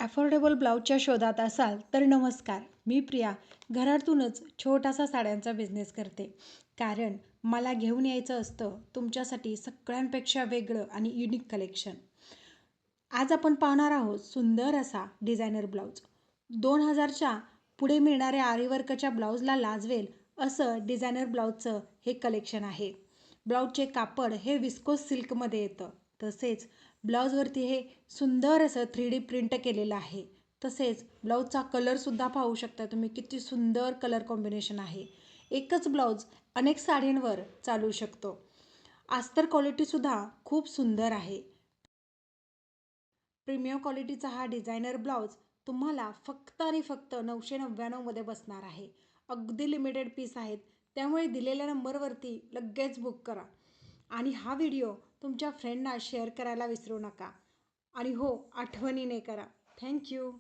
Affordable ब्लाऊजच्या शोधात असाल तर नमस्कार. मी प्रिया घरातूनच छोटासा साड्यांचा बिझनेस करते. कारण मला घेऊन यायचं असतं तुमच्यासाठी सगळ्यांपेक्षा वेगळं आणि युनिक कलेक्शन. आज आपण पाहणार आहोत सुंदर असा डिझायनर ब्लाऊज. 2000च्या पुढे मिळणाऱ्या आरीवर्कच्या ब्लाऊजला लाजवेल असं डिझायनर ब्लाऊजचं हे कलेक्शन आहे. ब्लाऊजचे कापड हे विस्कोस सिल्कमध्ये येतं. तसेच ब्लाऊजवरती हे सुंदर असं 3D प्रिंट केलेलं आहे. तसेच ब्लाऊजचा कलरसुद्धा पाहू शकता तुम्ही, किती सुंदर कलर कॉम्बिनेशन आहे. एकच ब्लाऊज अनेक साडींवर चालू शकतो. अस्तर क्वालिटीसुद्धा खूप सुंदर आहे. प्रीमियम क्वालिटीचा हा डिझायनर ब्लाऊज तुम्हाला फक्त आणि फक्त 999 मध्ये बसणार आहे. अगदी लिमिटेड पीस आहेत, त्यामुळे दिलेल्या नंबरवरती लगेच बुक करा. आणि हा व्हिडिओ तुमच्या फ्रेंडना शेअर करायला विसरू नका. आणि हो, आठवणीने करा. थँक्यू.